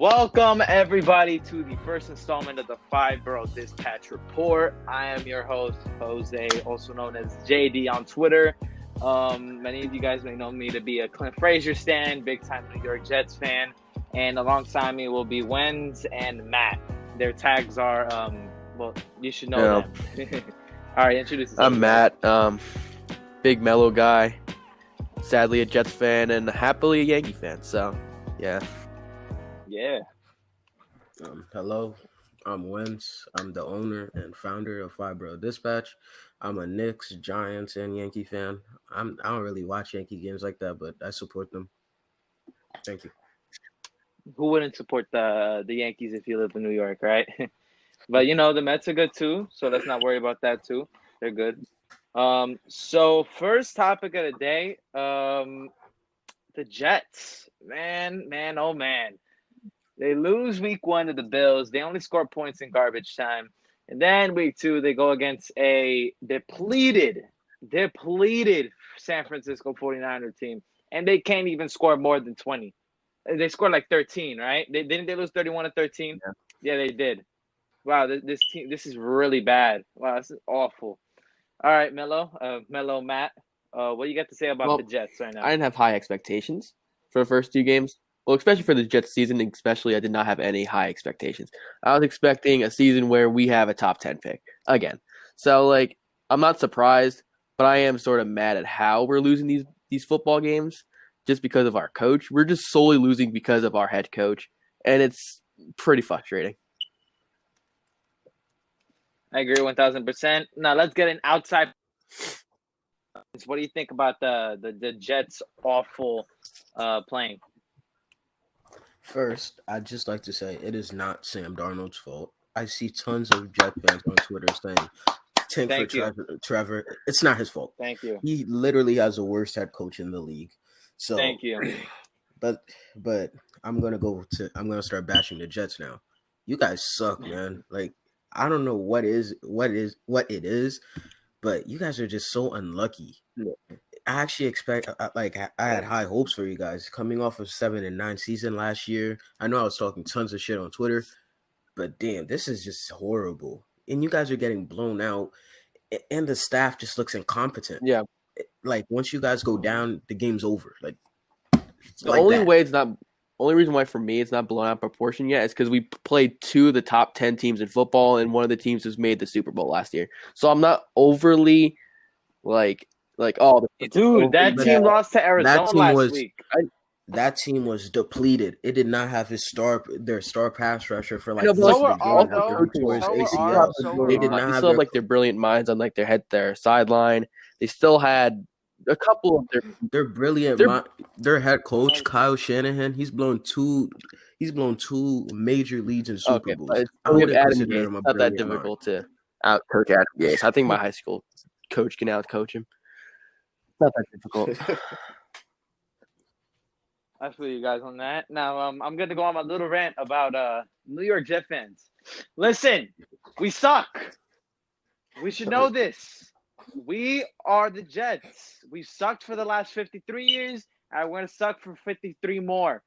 Welcome, everybody, to the first installment of the FiveBoroughDispatch Report. I am your host, Jose, also known as JD on Twitter. Many of you guys may know me to be a Clint Frazier stan, big-time New York Jets fan. And alongside me will be Wenz and Matt. Their tags are, well, you should know them. All right, introduce yourself. I'm Matt, big mellow guy, sadly a Jets fan, and happily a Yankee fan, so, yeah. Yeah. Hello, I'm Wenz. I'm the owner and founder of FiveBoroughDispatch. I'm a Knicks, Giants, and Yankee fan. I don't really watch Yankee games like that, but I support them. Thank you. Who wouldn't support the Yankees if you live in New York, right? But, you know, the Mets are good too, so let's not worry about that too. They're good. So first topic of the day, the Jets. Man, oh man. They lose week 1 to the Bills. They only score points in garbage time. And then week 2, they go against a depleted San Francisco 49er team. And they can't even score more than 20. They scored like 13, right? Didn't they lose 31-13? Yeah, they did. Wow, this team, this is really bad. Wow, this is awful. All right, Mello Matt, what do you got to say about the Jets right now? I didn't have high expectations for the first 2 games. Well, especially for the Jets season, especially I did not have any high expectations. I was expecting a season where we have a top 10 pick again. So, I'm not surprised, but I am sort of mad at how we're losing these football games just because of our coach. We're just solely losing because of our head coach, and it's pretty frustrating. I agree 1,000%. Now, let's get an outside. What do you think about the Jets' awful playing? First, I'd just like to say it is not Sam Darnold's fault. I see tons of Jet fans on Twitter saying, "Tank for Trevor." It's not his fault. Thank you. He literally has the worst head coach in the league. So, thank you. But I'm gonna start bashing the Jets now. You guys suck, man. I don't know what it is, but you guys are just so unlucky. I actually I had high hopes for you guys coming off of 7-9 season last year. I know I was talking tons of shit on Twitter, but damn, this is just horrible. And you guys are getting blown out, and the staff just looks incompetent. Yeah. Once you guys go down, the game's over. Only reason why for me it's not blown out proportion yet is because we played 2 of the top 10 teams in football, and one of the teams was made the Super Bowl last year. So I'm not overly dude, that team lost to Arizona last week. That team was depleted. It did not have their star pass rusher for They did not have their brilliant minds on their sideline. They still had a couple of their brilliant their head coach Kyle Shanahan. He's blown two major leads in Super Bowls. I would consider him not that difficult to out coach Adam Gase. I think my high school coach can out coach him. Not that difficult. I feel you guys on that. Now, I'm going to go on my little rant about New York Jet fans. Listen, we suck. We should know this. We are the Jets. We sucked for the last 53 years, and we're going to suck for 53 more.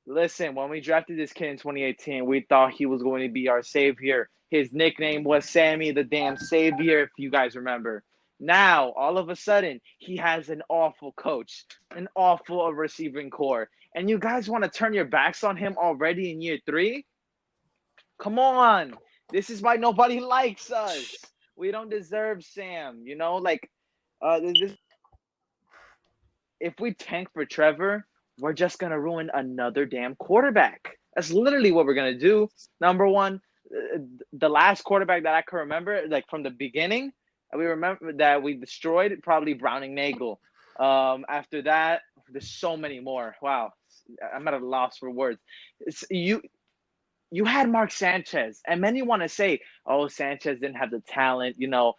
Listen, when we drafted this kid in 2018, we thought he was going to be our savior. His nickname was Sammy the Damn Savior, if you guys remember. Now, all of a sudden, he has an awful coach, an awful receiving core. And you guys want to turn your backs on him already in year 3? Come on. This is why nobody likes us. We don't deserve Sam, you know? If we tank for Trevor, we're just going to ruin another damn quarterback. That's literally what we're going to do. Number one, the last quarterback that I can remember, from the beginning, we remember that we destroyed probably Browning Nagel. After that, there's so many more. Wow, I'm at a loss for words. You had Mark Sanchez, and many want to say, "Oh, Sanchez didn't have the talent." You know,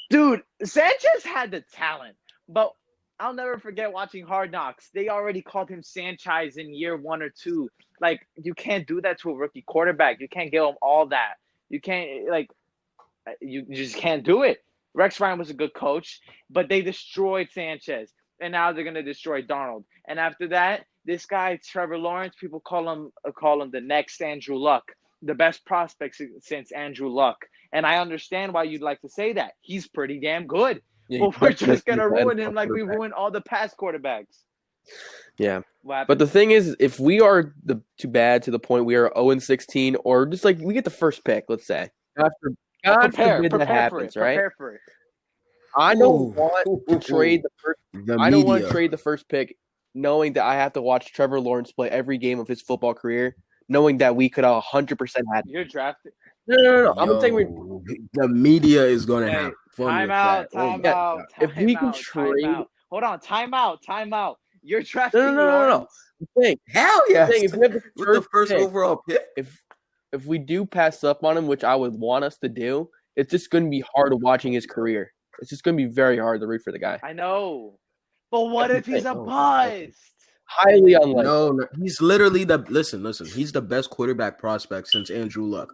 dude, Sanchez had the talent, but I'll never forget watching Hard Knocks. They already called him Sanchez in year 1 or 2. You can't do that to a rookie quarterback. You can't give him all that. You can't You just can't do it. Rex Ryan was a good coach, but they destroyed Sanchez. And now they're going to destroy Darnold. And after that, this guy Trevor Lawrence, people call him the next Andrew Luck, the best prospect since Andrew Luck. And I understand why you'd like to say that. He's pretty damn good. Yeah, But we're just gonna ruin him like we ruined all the past quarterbacks. Yeah. But the thing is, if we are too bad to the point we are 0-16, or just like we get the first pick, let's say, God forbid that happens, right? Prepare for it. I don't want to trade the first. I don't want to trade the first pick, knowing that I have to watch Trevor Lawrence play every game of his football career, knowing that we could 100% have. You're drafted. No. I'm saying the media is gonna have fun. Time out. If we can trade, hold on. Time out. You're drafting. No. Hell yeah! If we have the first overall pick, if we do pass up on him, which I would want us to do, it's just going to be hard watching his career. It's just going to be very hard to root for the guy. I know, but what if he's a bust? Highly unlikely. No, he's literally the listen. He's the best quarterback prospect since Andrew Luck,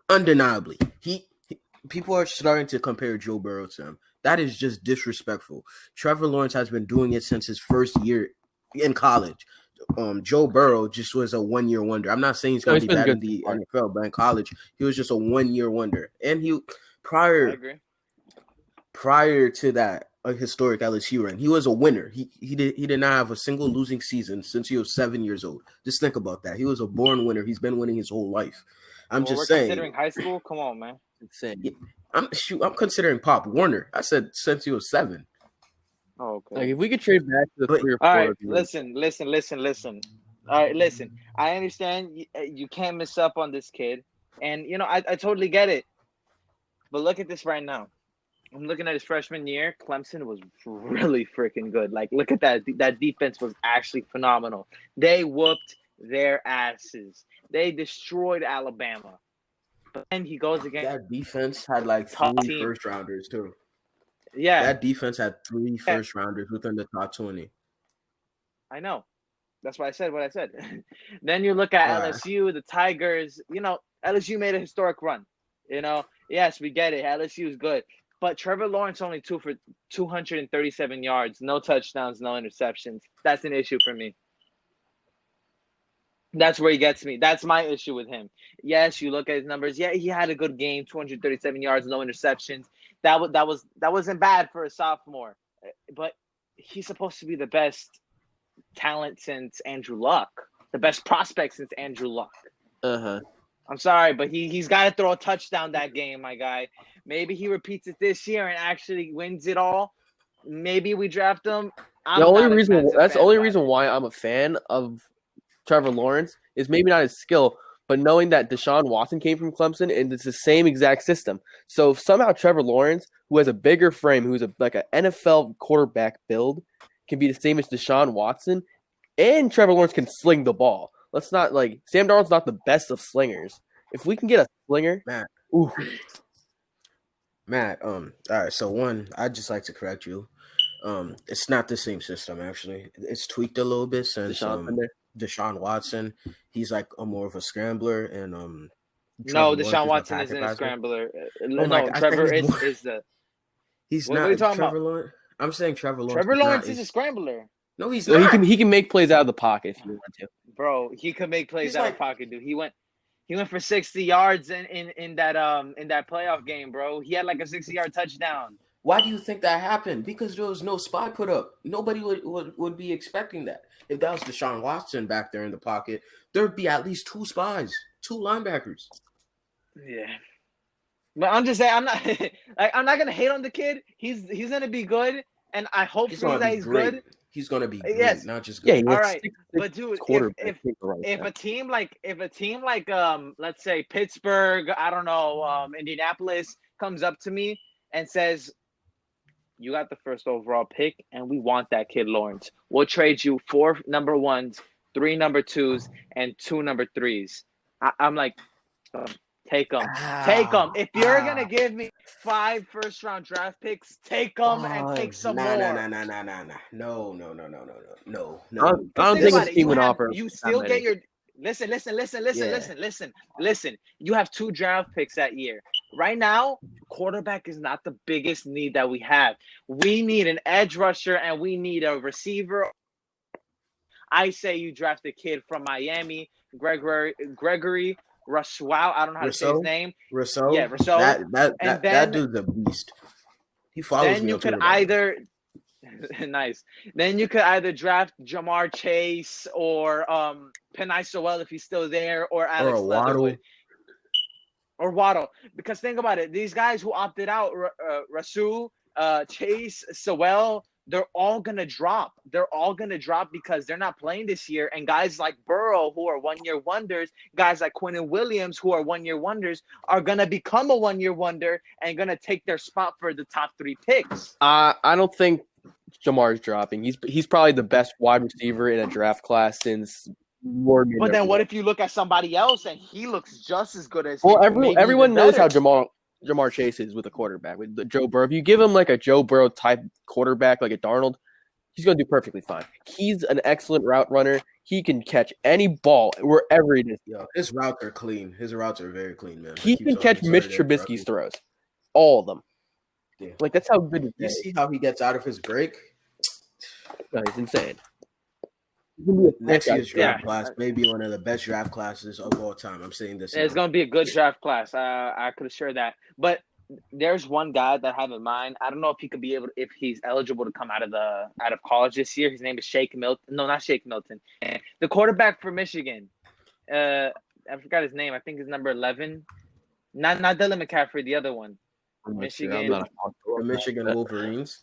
undeniably. People are starting to compare Joe Burrow to him. That is just disrespectful. Trevor Lawrence has been doing it since his first year in college. Joe Burrow just was a 1-year wonder. I'm not saying he's going to be bad in the NFL, but in college, he was just a 1-year wonder. And prior to that, a historic LSU run, he was a winner. He did not have a single losing season since he was 7 years old. Just think about that. He was a born winner. He's been winning his whole life. I'm just saying. Considering high school, come on, man. Insane. I'm considering Pop Warner. I said since he was 7. Oh, okay. Like if we could trade back to the 3 or 4. All right, listen. All right, listen. I understand you can't miss up on this kid, and I totally get it. But look at this right now. I'm looking at his freshman year. Clemson was really freaking good. Like, look at that. That defense was actually phenomenal. They whooped their asses. They destroyed Alabama. But then he goes against that defense had like 3 first rounders too. Yeah, that defense had 3 first rounders within the top 20. I know. That's why I said what I said. Then you look at LSU, the Tigers. LSU made a historic run. Yes, we get it. LSU is good, but Trevor Lawrence only 2 for 237 yards, no touchdowns, no interceptions. That's an issue for me. That's where he gets me. That's my issue with him. Yes, you look at his numbers. Yeah, he had a good game, 237 yards, no interceptions. That wasn't bad for a sophomore. But he's supposed to be the best talent since Andrew Luck, the best prospect since Andrew Luck. I'm sorry, but he's got to throw a touchdown that game, my guy. Maybe he repeats it this year and actually wins it all. Maybe we draft him. That's the only reason why I'm a fan of Trevor Lawrence is maybe not his skill, but knowing that Deshaun Watson came from Clemson and it's the same exact system. So if somehow Trevor Lawrence, who has a bigger frame, who's like an NFL quarterback build, can be the same as Deshaun Watson, and Trevor Lawrence can sling the ball. Let's not Sam Darnold's not the best of slingers. If we can get a slinger, Matt, all right. So one, I'd just like to correct you. It's not the same system actually. It's tweaked a little bit since Deshaun Watson. He's like more of a scrambler, and no, Deshaun Watson isn't a scrambler. Trevor is the. He's not. What are you talking Trevor about? Lawrence. I'm saying Trevor Lawrence. Trevor Lawrence is a scrambler. No, he's not. He can make plays out of the pocket if you want to. Bro, he could make plays out of the pocket, dude. He went for 60 yards in that playoff game, bro. He had like a 60-yard touchdown. Why do you think that happened? Because there was no spy put up. Nobody would be expecting that. If that was Deshaun Watson back there in the pocket, there'd be at least 2 spies, 2 linebackers. Yeah. But I'm just saying, I'm not gonna hate on the kid. He's gonna be good, and I hope he's good. He's gonna be great, not just good. Yeah, all right. But dude, if a team like let's say Pittsburgh, I don't know, Indianapolis comes up to me and says, "You got the first overall pick, and we want that kid Lawrence. We'll trade you 4 number 1s, 3 number 2s, and 2 number 3s." I'm like, take them. Take them. If you're going to give me 5 first-round draft picks, take them and take some more. No. I don't think a team would offer. You still get your – listen. You have 2 draft picks that year. Right now, quarterback is not the biggest need that we have. We need an edge rusher and we need a receiver. I say you draft a kid from Miami, Gregory Rousseau. I don't know how to say his name. Yeah, Rousseau. Rousseau. And That dude's a beast. He follows then me you on could Twitter. By the way. either nice. Then you could either draft Jamar Chase or Penei Sewell if he's still there, or Alex Leatherwood. Or Waddle. Because think about it, these guys who opted out, Rasul, Chase, Sewell, they're all going to drop. They're all going to drop because they're not playing this year. And guys like Burrow, who are one-year wonders, guys like Quinnen Williams, who are one-year wonders, are going to become a one-year wonder and going to take their spot for the top 3 picks. I don't think Jamar's dropping. He's probably the best wide receiver in a draft class since Lord. But then what if you look at somebody else and he looks just as good as well, him? everyone knows how Jamar Chase is with a quarterback. With Joe Burrow, if you give him like a Joe Burrow type quarterback like a Darnold, he's going to do perfectly fine. He's an excellent route runner. He can catch any ball wherever it is. Yo, his routes are clean. His routes are very clean, man. He can catch Mitch Trubisky's throws, all of them. Yeah. Like that's how good. You see how he gets out of his break? No, he's insane. Next year's draft class may be one of the best draft classes of all time. I'm saying this. It's going to be a good draft class. I could assure that. But there's one guy that I have in mind. I don't know if he could be able, if he's eligible to come out of college this year. His name is Shake Milton. No, not Shake Milton. The quarterback for Michigan. I forgot his name. I think it's number 11. Not Dylan McCaffrey. The other one. Michigan. The Michigan Wolverines.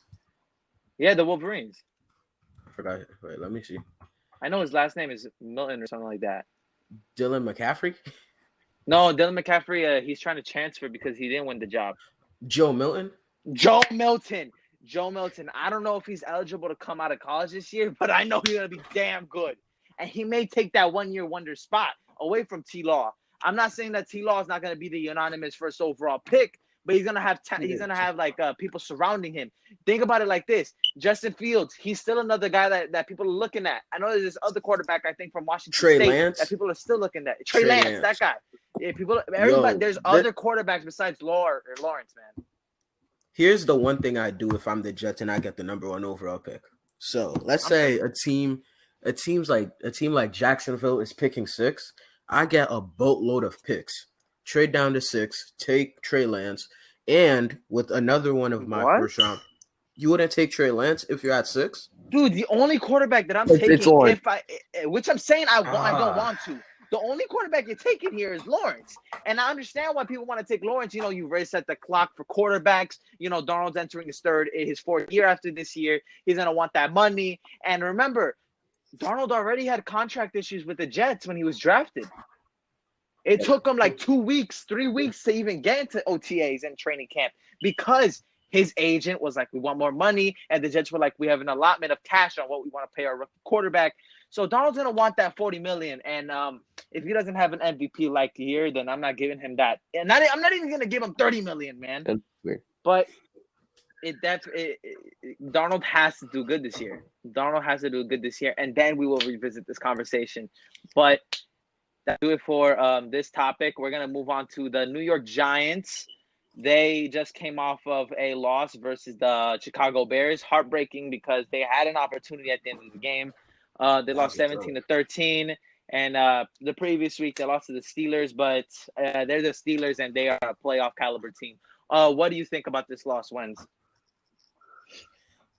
Yeah, the Wolverines. I forgot. Wait, let me see. I know his last name is Milton or something like that. Dylan McCaffrey? No, Dylan McCaffrey, he's trying to transfer because he didn't win the job. Joe Milton. I don't know if he's eligible to come out of college this year, but I know he's going to be damn good. And he may take that one-year wonder spot away from T-Law. I'm not saying that T-Law is not going to be the unanimous first overall pick, but he's gonna have like people surrounding him. Think about it like this: Justin Fields, he's still another guy that people are looking at. I know there's this other quarterback I think from Washington State Lance. that people are still looking at. Trey Lance, that guy. Yeah, there's other quarterbacks besides Lawrence, man. Here's the one thing I do if I'm the Jets and I get the number 1 overall pick. So let's say a team like Jacksonville is picking 6. I get a boatload of picks. Trade down to 6, take Trey Lance, and with another one of my first round, you wouldn't take Trey Lance if you're at 6? Dude, the only quarterback that I'm taking, which I'm saying I don't want to. The only quarterback you're taking here is Lawrence. And I understand why people want to take Lawrence. You know, you reset the clock for quarterbacks. You know, Darnold's entering his 4th year after this year. He's going to want that money. And remember, Darnold already had contract issues with the Jets when he was drafted. It took him like 2 weeks, 3 weeks to even get into OTAs and training camp because his agent was like, we want more money. And the Jets were like, we have an allotment of cash on what we want to pay our rookie quarterback. So Donald's going to want that $40 million. And if he doesn't have an MVP like year, then I'm not giving him that. And I'm not even going to give him $30 million, man. That's weird. But Darnold has to do good this year. And then we will revisit this conversation. But that'll do it for this topic. We're going to move on to the New York Giants. They just came off of a loss versus the Chicago Bears. Heartbreaking because they had an opportunity at the end of the game. They lost 17-13. And the previous week, they lost to the Steelers. But they're the Steelers, and they are a playoff caliber team. What do you think about this loss, Wens?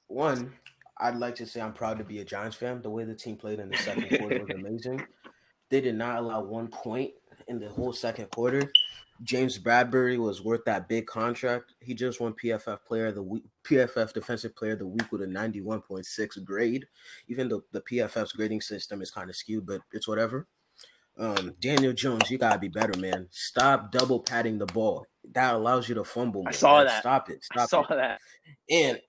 One, I'd like to say I'm proud to be a Giants fan. The way the team played in the second quarter was amazing. They did not allow 1 point in the whole second quarter. James Bradbury was worth that big contract. He just won PFF Defensive Player of the Week with a 91.6 grade. Even though the PFF's grading system is kind of skewed, but it's whatever. Daniel Jones, you gotta be better, man. Stop double patting the ball. That allows you to fumble. Man. I saw that. Stop it. I saw that. And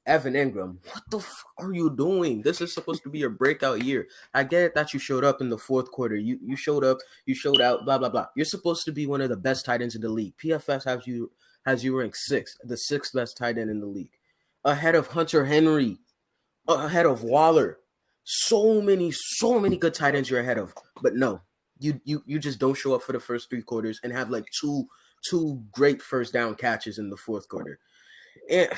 Evan Ingram, what the fuck are you doing? This is supposed to be your breakout year. I get it that you showed up in the fourth quarter. You showed up, you showed out, blah, blah, blah. You're supposed to be one of the best tight ends in the league. PFF has you ranked 6th, the 6th best tight end in the league. Ahead of Hunter Henry, ahead of Waller. So many good tight ends you're ahead of. But no, you just don't show up for the first 3 quarters and have like two great first down catches in the fourth quarter. And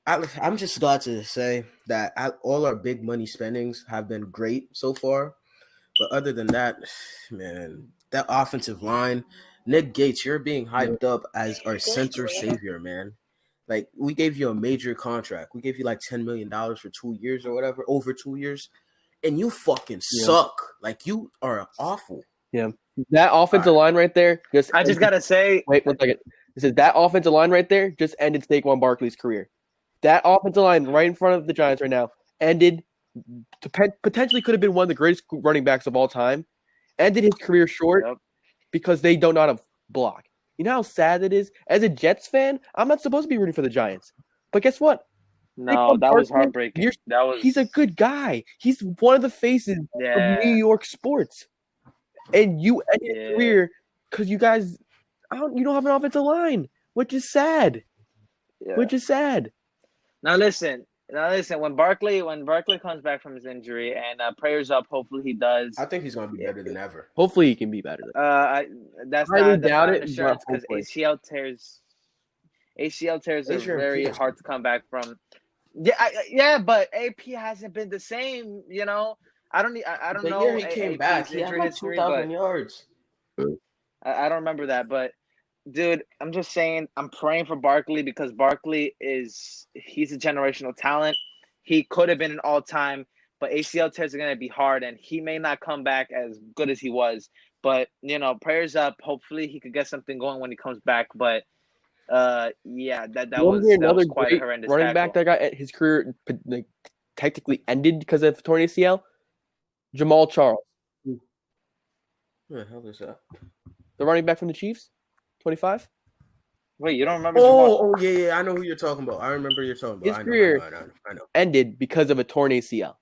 I'm just glad to say that all our big money spendings have been great so far. But other than that, man, that offensive line, Nick Gates, you're being hyped up as our center savior, man. Like we gave you a major contract. We gave you like $10 million for 2 years or whatever, over 2 years, and you fucking Yeah. suck. Like you are awful. Yeah. That offensive line right there I just gotta say, wait 1 second. It says that offensive line right there just ended Saquon Barkley's career. That offensive line right in front of the Giants right now ended potentially could have been one of the greatest running backs of all time. Ended his career short because they don't know how to block. You know how sad it is? As a Jets fan, I'm not supposed to be rooting for the Giants. But guess what? no, that was heartbreaking. He's a good guy. He's one of the faces of New York sports. And you ended your career because you guys you don't have an offensive line, which is sad. Yeah. Which is sad. Now listen. When Barkley comes back from his injury, and prayers up, hopefully he does. I think he's gonna be better than ever. Hopefully he can be better. That's I not an assurance because ACL tears are very hard to come back from. But AP hasn't been the same. You know, I don't know. The year he came back, he had like 2,000 yards. I don't remember that, but. Dude, I'm just saying, I'm praying for Barkley because Barkley he's a generational talent. He could have been an all-time, but ACL tears are going to be hard, and he may not come back as good as he was. But, prayers up. Hopefully he could get something going when he comes back. But, that was quite a horrendous running back that got his career technically ended because of torn ACL? Jamal Charles. Who the hell is that? The running back from the Chiefs? 25? Wait, you don't remember? Yeah. I know who you're talking about. I remember you're talking about. His career ended because of a torn ACL.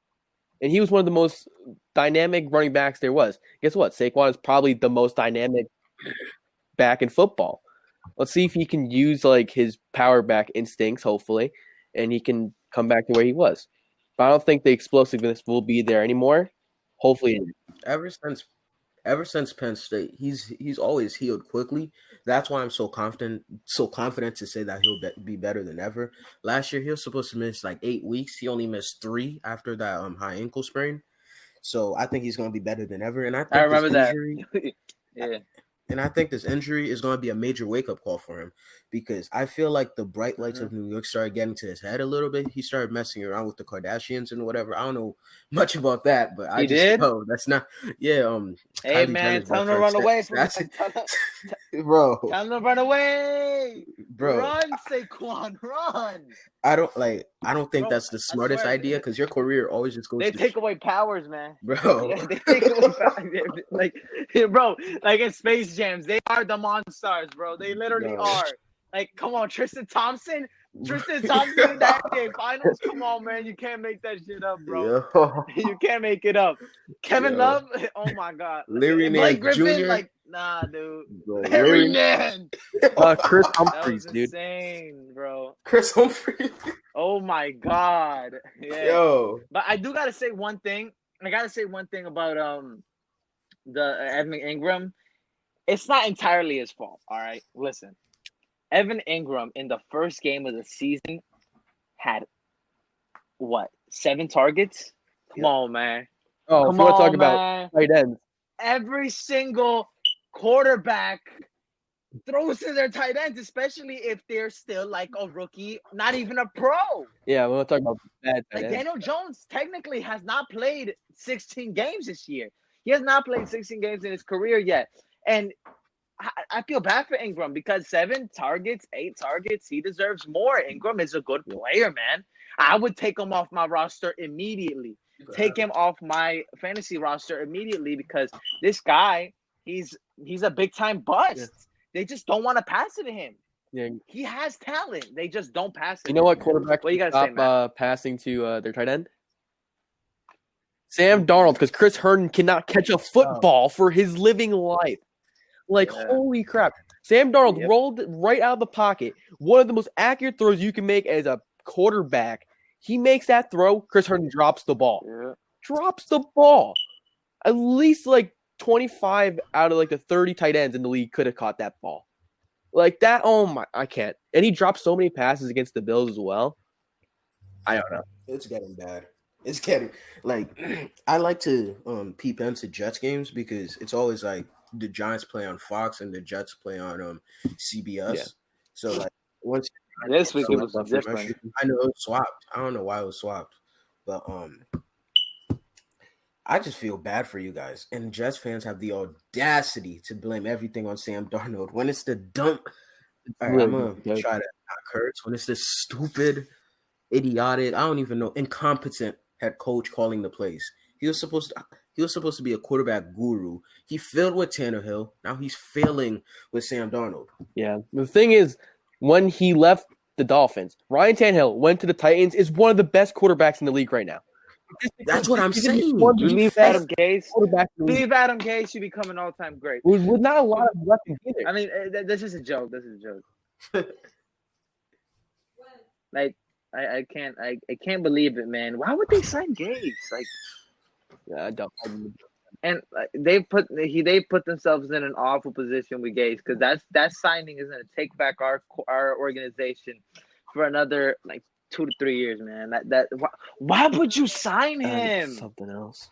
And he was one of the most dynamic running backs there was. Guess what? Saquon is probably the most dynamic back in football. Let's see if he can use his power back instincts, hopefully, and he can come back to where he was. But I don't think the explosiveness will be there anymore. Hopefully. Ever since Penn State, he's always healed quickly. That's why I'm so confident to say that he'll be better than ever. Last year, he was supposed to miss 8 weeks. He only missed 3 after that high ankle sprain. So I think he's going to be better than ever. And I remember that. Yeah. And I think this injury is going to be a major wake-up call for him because I feel like the bright lights of New York started getting to his head a little bit. He started messing around with the Kardashians and whatever. I don't know much about that, but I just know that's not – yeah. Hey, man, tell him to run away. Bro. Tell him to run away. Bro. Run, Saquon, run. I don't think that's the smartest idea because your career always just goes. They take away powers, man. Bro. Yeah, they take away powers. Bro, in Space Jams, they are the Monstars, bro. They literally are. Come on, Tristan Thompson in that game finals. Come on, man, you can't make that shit up, bro. Yo. You can't make it up. Kevin Love, oh my God. Larry Blake Griffin, Jr. Nah, dude. Larry Nance. Chris Humphries, dude. Insane, bro. Chris Humphries. Oh my God. Yeah. Yo. But I do gotta say one thing. I gotta say one thing about the Evan Ingram. It's not entirely his fault. All right. Listen. Evan Ingram in the first game of the season had 7 targets? Come on, man. Oh, if you want to talk about tight ends. Every single quarterback throws to their tight ends, especially if they're still a rookie, not even a pro. Yeah, we want to talk about bad tight ends. Daniel Jones technically has not played 16 games this year. He has not played 16 games in his career yet. And I feel bad for Ingram because 7 targets, 8 targets, he deserves more. Ingram is a good player, man. I would take him off my roster immediately. Take him off my fantasy roster immediately because this guy, he's a big-time bust. Yeah. They just don't want to pass it to him. Yeah. He has talent. They just don't pass it. You know what quarterback you gotta say, passing to their tight end? Sam Darnold, because Chris Herndon cannot catch a football for his living life. Holy crap. Sam Darnold rolled right out of the pocket. One of the most accurate throws you can make as a quarterback. He makes that throw. Chris Herndon drops the ball. Yeah. Drops the ball. At least 25 out of the 30 tight ends in the league could have caught that ball. That, oh my, I can't. And he dropped so many passes against the Bills as well. I don't know. It's getting bad. It's getting like I like to peep into Jets games because it's always like the Giants play on Fox and the Jets play on CBS. Yeah. So like once This week it I was love from my different. stream. I know it was swapped. I don't know why it was swapped, but I just feel bad for you guys. And Jets fans have the audacity to blame everything on Sam Darnold when it's the dumb. All right, I'm Really, gonna try to not curse when it's this stupid, idiotic, I don't even know, incompetent head coach calling the plays. He was supposed to be a quarterback guru. He failed with Tannehill. Now he's failing with Sam Darnold. yeah. The thing is, when he left the Dolphins, Ryan Tannehill went to the Titans. Is one of the best quarterbacks in the league right now. That's what I'm saying. One of You the leave best Adam Gase. quarterbacks in the league. Leave Adam Gase, you become an all-time great. With not a lot of weapons either. I mean, this is a joke. This is a joke. Like, I can't believe it, man. Why would they sign Gase? Like, Yeah, I don't. and they put themselves in an awful position with Gase because that signing is gonna take back our organization for another like 2 to 3 years, man. Why would you sign him? Something else.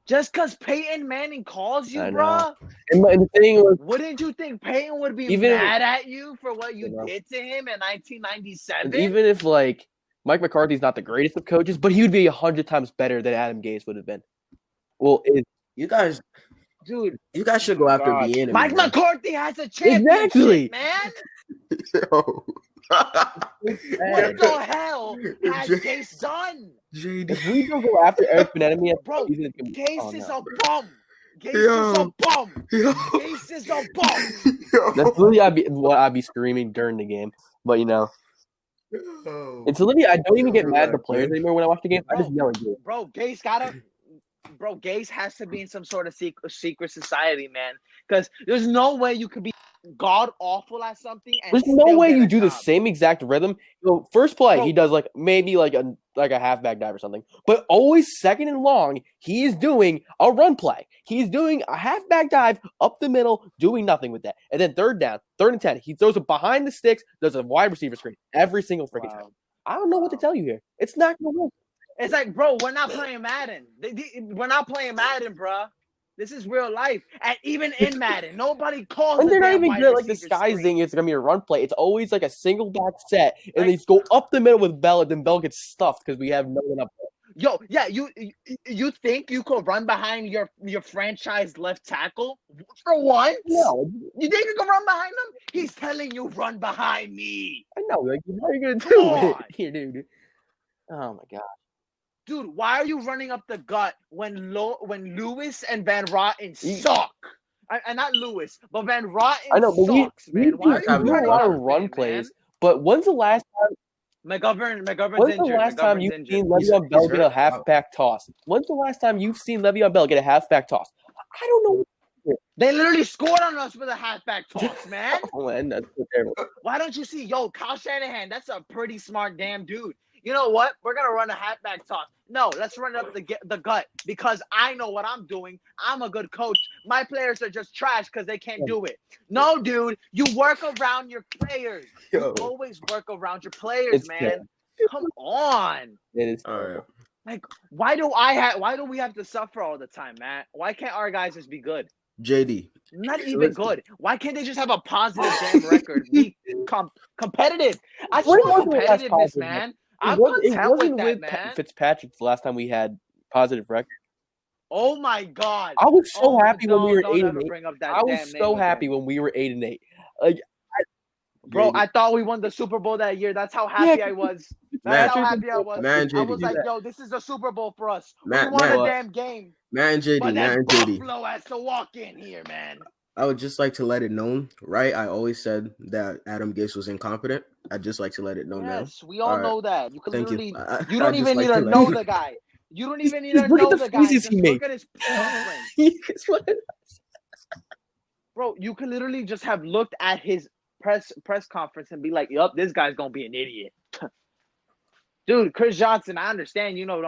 Just because Peyton Manning calls you, I know. bro? And the thing was, Wouldn't you think Peyton would be Even- mad at you for what you know. did to him in 1997? and even if like Mike McCarthy's not the greatest of coaches, but he would be 100 times better than Adam Gase would have been. Well, You guys Dude, should go after God. Bieniemy. Mike man. McCarthy has a championship, Exactly. man. Yo. What the hell has Gase done? JD. if we don't go after Eric Bieniemy, Bro, season, it's gonna be- Gase is no. a bum. Gase Yo. is a bum. Yo. Gase is a bum. Yo. That's literally what I'd be screaming during the game. But Oh. it's literally I don't even get mad at the Relax, players man. anymore when I watch the game. I just yell at you. Bro, Gase has to be in some sort of secret society, man. Because there's no way you could be god awful at something. And There's no still way get you a do the job. same exact rhythm. First play, Bro. he does maybe a halfback dive or something. But always second and long, he is doing a run play. He's doing a halfback dive up the middle, doing nothing with that. And then third and 10, he throws it behind the sticks, does a wide receiver screen every single freaking time. Wow. I don't know what to tell you here. It's not going to work. It's like, bro, we're not playing Madden. We're not playing Madden, bro. This is real life. And even in Madden, nobody calls. And they're not damn even wide good at the receiver skies screen. thing. It's going to be a run play. It's always like a single back set. And they just go up the middle with Bell, and then Bell gets stuffed because we have no one up there. Yo, yeah, you think you could run behind your franchise left tackle for once? No. You think you can run behind him? He's telling you run behind me. I know. How are you going to Come do it on. here, dude? Oh, my God. Dude, why are you running up the gut when Lewis and Van Rotten suck? And not Lewis, but Van Rotten I know, but sucks, man. Why are we you do a running lot up of run man? plays. But when's the last time? McGovern's When's the injured. last time McGovern's you've injured. seen Le'Veon Bell He's get a hurt. halfback toss? When's the last time you've seen Le'Veon Bell get a halfback toss? I don't know. They literally scored on us with a halfback toss, man. Oh, man, that's so terrible. Why don't you see, Kyle Shanahan, that's a pretty smart damn dude. You know what? We're going to run a halfback toss. No, let's run it up the gut because I know what I'm doing. I'm a good coach. My players are just trash because they can't do it. No, dude, you work around your players. You Yo. always work around your players, It's man. terrible. Come on. It is. All right. Like, why do we have to suffer all the time, man? Why can't our guys just be good? JD. Not even good. Why can't they just have a positive damn record? Be competitive. I just When want was the last competitiveness, positive man. It I'm wasn't content with that, with man. Fitzpatrick the last time we had positive record. Oh my God! I was so Oh, happy when we were don't 8 ever and 8. bring up that I was damn so name happy again. when we were 8 and 8. Like, Bro, JD. I thought we won the Super Bowl that year. That's how happy I was. That's how happy I was. Man, I was JD. like, yo, this is the Super Bowl for us. Matt, We won Matt. a damn game. Man, JD. But Man, that JD. Buffalo has to walk in here, man. I would just like to let it known, right? I always said that Adam Gase was incompetent. I'd just like to let it know now. Yes, we all All right. know that. You can Thank literally, you. you don't I'd just even like need to let know you- the guy. You don't even need Just to look at know the the guy. faces Just he look made. at his conference. Guess what? Bro, you can literally just have looked at his press conference and be like, yup, this guy's gonna be an idiot. Dude, Chris Johnson, I understand you don't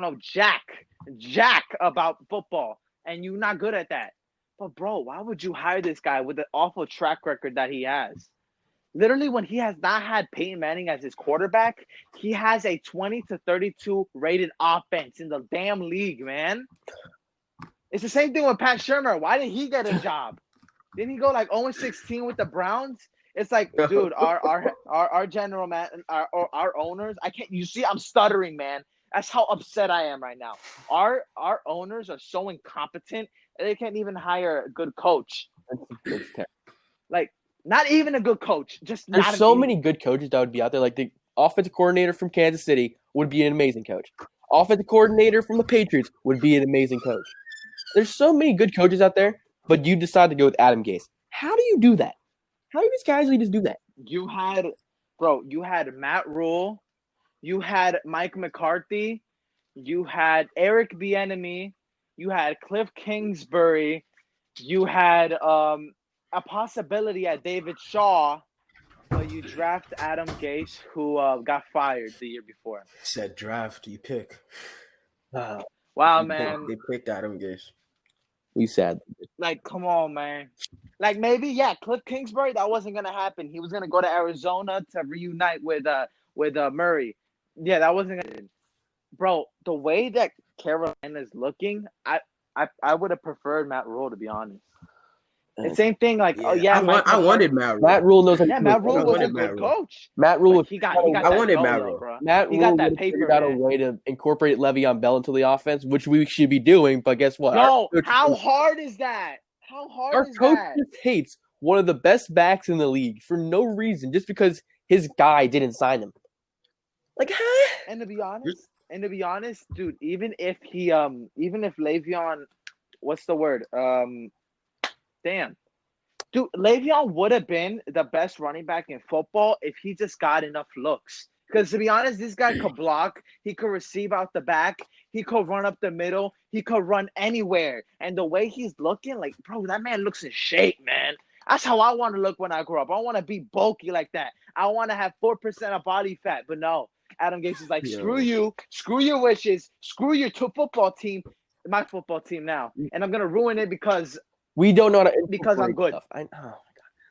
know jack about football, and you're not good at that. But bro, why would you hire this guy with the awful track record that he has? Literally, when he has not had Peyton Manning as his quarterback, he has a 20 to 32 rated offense in the damn league, man. It's the same thing with Pat Shermer. Why did he get a job? Didn't he go like 0-16 with the Browns? It's like, dude, our general man, our owners. I can't. You see, I'm stuttering, man. That's how upset I am right now. Our owners are so incompetent. They can't even hire a good coach. It's terrible. Like, not even a good coach. Just There's not so an many good coaches that would be out there. Like the offensive coordinator from Kansas City would be an amazing coach. Offensive coordinator from the Patriots would be an amazing coach. There's so many good coaches out there, but you decide to go with Adam Gase. How do you do that? How do you just casually just do that? You had Matt Rule, you had Mike McCarthy, you had Eric Bieniemy, you had Cliff Kingsbury, you had a possibility at David Shaw, but you draft Adam Gase, who got fired the year before. Said draft, you pick. Wow, man. They picked Adam Gase. We said. Like, come on, man. Like, maybe, yeah, Cliff Kingsbury, that wasn't going to happen. He was going to go to Arizona to reunite with Murray. Yeah, that wasn't going to happen. Bro, the way that Carolina is looking, I would have preferred Matt Rule, to be honest. The same thing, like, I wanted Matt Rule. Matt Rule knows. Yeah, Matt Rule was a good coach. Matt Rule. He got I wanted Matt Rule. Bro. Matt Rule got that paper, figured out a way to incorporate Le'Veon Bell into the offense, which we should be doing. But guess what? No, how hard is that? How hard is that? Our coach just hates one of the best backs in the league for no reason, just because his guy didn't sign him. Like, huh? And to be honest, dude, even if Le'Veon, what's the word? Damn. Dude, Le'Veon would have been the best running back in football if he just got enough looks. Because to be honest, this guy could block. He could receive out the back. He could run up the middle. He could run anywhere. And the way he's looking, like, bro, that man looks in shape, man. That's how I want to look when I grow up. I want to be bulky like that. I want to have 4% of body fat. But no, Adam Gase is like, screw you. Screw your wishes. Screw your football team. My football team now. And I'm going to ruin it because we don't know how to because I'm good. Oh my God.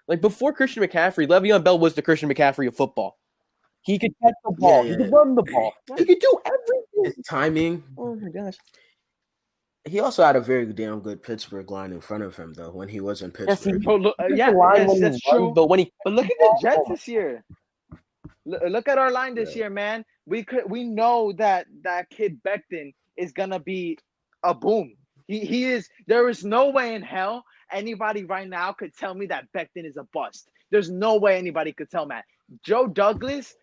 Like before Christian McCaffrey, Le'Veon Bell was the Christian McCaffrey of football. He could catch the ball. Yeah. He could run the ball. He could do everything. His timing. Oh my gosh. He also had a very damn good Pittsburgh line in front of him, though, when he was in Pittsburgh. Yes, that's true. But look at the Jets this year. Look at our line this year, man. We know that kid Becton is gonna be a boom. He is. There is no way in hell anybody right now could tell me that Becton is a bust. There's no way anybody could tell Matt. Joe Douglas,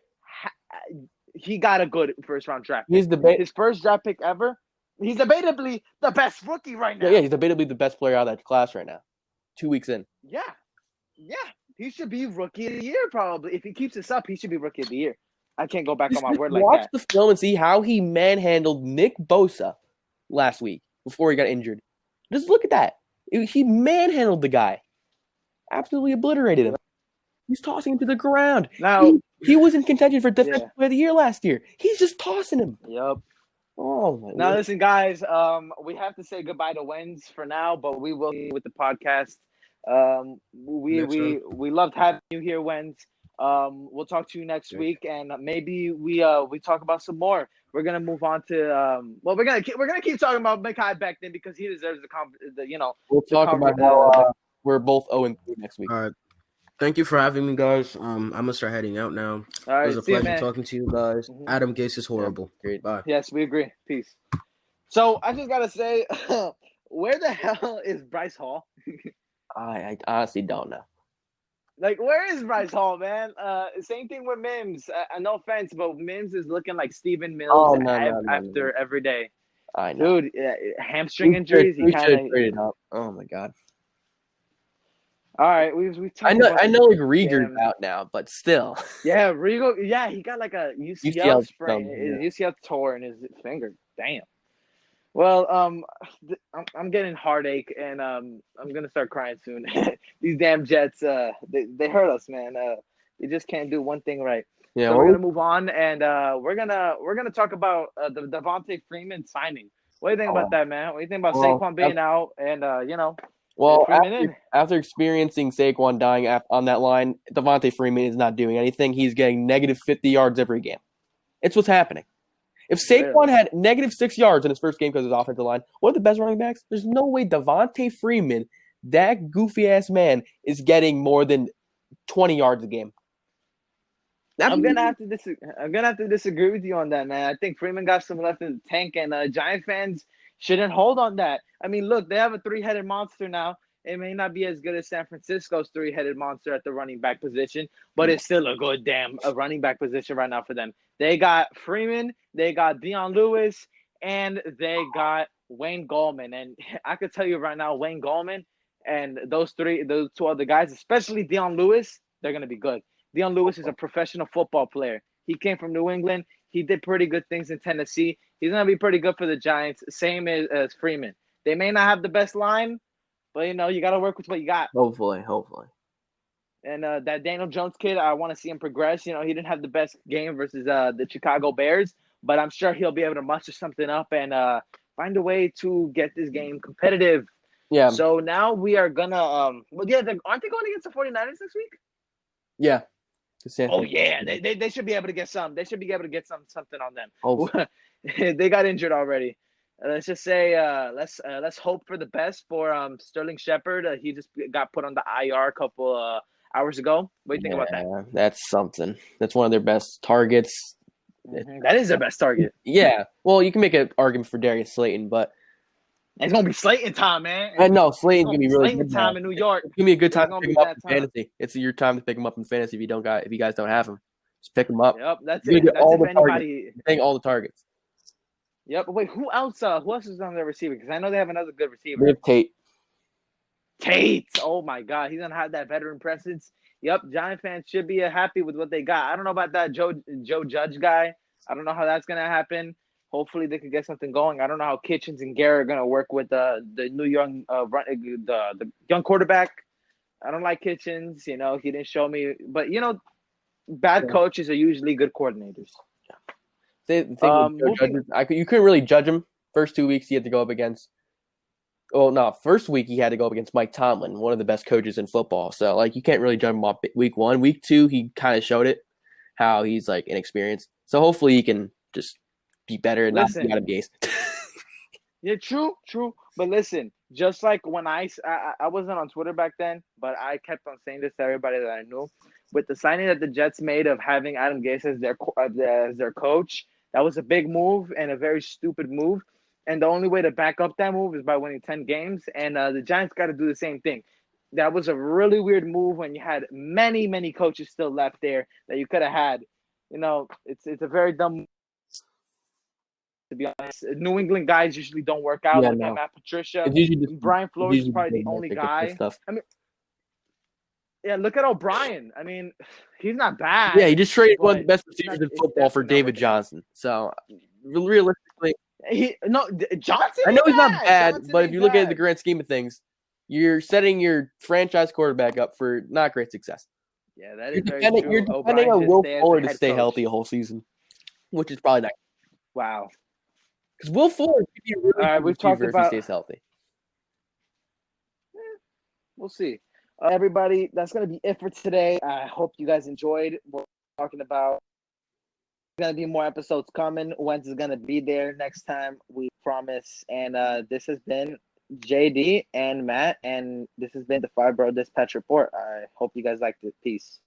he got a good first round draft. His first draft pick ever. He's debatably the best rookie right now. Yeah, he's debatably the best player out of that class right now. 2 weeks in. Yeah. He should be rookie of the year probably. If he keeps this up, he should be rookie of the year. I can't go back on my word like that. Watch the film and see how he manhandled Nick Bosa last week before he got injured. Just look at that. He manhandled the guy. Absolutely obliterated him. He's tossing him to the ground. Now he was in contention for Defensive Player of the Year last year. He's just tossing him. Yep. Oh my now, listen, guys. We have to say goodbye to Wens for now, but we will with the podcast. We loved having you here, Wens. We'll talk to you next week, and maybe we talk about some more. We're gonna move on to we're gonna keep talking about Mekhi Becton because he deserves We'll talk about how we're both 0-3 next week. All right. Thank you for having me, guys. I'm gonna start heading out now. All right, it was a pleasure talking to you guys. Mm-hmm. Adam Gase is horrible. Great. Bye. Yes, we agree. Peace. So I just gotta say, where the hell is Bryce Hall? I honestly don't know. Like, where is Bryce Hall, man? Same thing with Mims. No offense, but Mims is looking like Stephen Mills after every day. I know. Dude, hamstring injuries. We should trade it up. Oh my God. All right, we. I know. Like Rieger's out now, but still. Yeah, Rieger. Yeah, he got like a UCL sprain. His UCL tore in his finger. Damn. Well, I'm getting heartache, and I'm gonna start crying soon. These damn Jets, they hurt us, man. They just can't do one thing right. Yeah, so we're gonna move on, and we're gonna talk about the Devontae Freeman signing. What do you think about that, man? What do you think about Saquon being out, and Well, Freeman in. after experiencing Saquon dying on that line, Devontae Freeman is not doing anything. He's getting negative 50 yards every game. It's what's happening. If Saquon Really? had negative 6 yards in his first game because of his offensive line, one of the best running backs, there's no way Devontae Freeman, that goofy-ass man, is getting more than 20 yards a game. I'm gonna have to disagree with you on that, man. I think Freeman got some left in the tank, and Giant fans shouldn't hold on that. I mean, look, they have a three-headed monster now. It may not be as good as San Francisco's three-headed monster at the running back position, but it's still a good damn running back position right now for them. They got Freeman, they got Dion Lewis, and they got Wayne Gallman. And I could tell you right now, Wayne Gallman and those two other guys, especially Dion Lewis, they're gonna be good. Dion Lewis is a professional football player. He came from New England. He did pretty good things in Tennessee. He's going to be pretty good for the Giants, same as Freeman. They may not have the best line, but, you got to work with what you got. Hopefully. And that Daniel Jones kid, I want to see him progress. He didn't have the best game versus the Chicago Bears, but I'm sure he'll be able to muster something up and find a way to get this game competitive. Yeah. So now we are going to aren't they going against the 49ers this week? Yeah. Oh yeah, they should be able to get some. They should be able to get something on them. Hopefully. They got injured already. Let's just say let's hope for the best for Sterling Shepard. He just got put on the IR a couple hours ago. What do you think about that? That's something. That's one of their best targets. Mm-hmm. That is their best target. Yeah. Well, you can make an argument for Darius Slayton, but it's gonna be Slayton time, man. I know Slayton's gonna be really Slayton good time in New York. It's gonna be a good time to pick him up in fantasy. It's your time to pick him up in fantasy if you guys don't have him. Just pick him up. Yep, that's it. That's all if the anybody getting all the targets. Yep. Wait, who else is on their receiver? Because I know they have another good receiver. They have Tate. Oh my God, he's gonna have that veteran presence. Yep, Giant fans should be happy with what they got. I don't know about that Joe Judge guy. I don't know how that's gonna happen. Hopefully they could get something going. I don't know how Kitchens and Garrett are gonna work with the new young the young quarterback. I don't like Kitchens. He didn't show me, but bad coaches are usually good coordinators. You couldn't really judge him. First 2 weeks he had to go up against. Oh no! First week he had to go up against Mike Tomlin, one of the best coaches in football. So you can't really judge him off week 1. Week 2 he kind of showed it how he's inexperienced. So hopefully he can just be better and not be Adam Gase. Yeah, true. But listen, just like when I wasn't on Twitter back then, but I kept on saying this to everybody that I knew. With the signing that the Jets made of having Adam Gase as their coach, that was a big move and a very stupid move. And the only way to back up that move is by winning 10 games. And the Giants got to do the same thing. That was a really weird move when you had many, many coaches still left there that you could have had. It's a very dumb move. To be honest, New England guys usually don't work out. Matt Patricia, Brian Flores is probably the only guy. I mean, yeah, look at O'Brien. I mean, he's not bad. Yeah, he just traded one of the best receivers in football for David Johnson. So, realistically, Johnson. I know he's not bad, but if you look at the grand scheme of things, you're setting your franchise quarterback up for not great success. Yeah, that is very true. You're depending on Will Fuller to stay healthy a whole season, which is probably not. Wow. Because Will Fuller could be a really good receiver if he stays healthy. We'll see. Everybody, that's going to be it for today. I hope you guys enjoyed what we're talking about. There's going to be more episodes coming. Wentz is going to be there next time, we promise. And this has been JD and Matt, and this has been the FiveBoroughDispatch Report. I hope you guys liked it. Peace.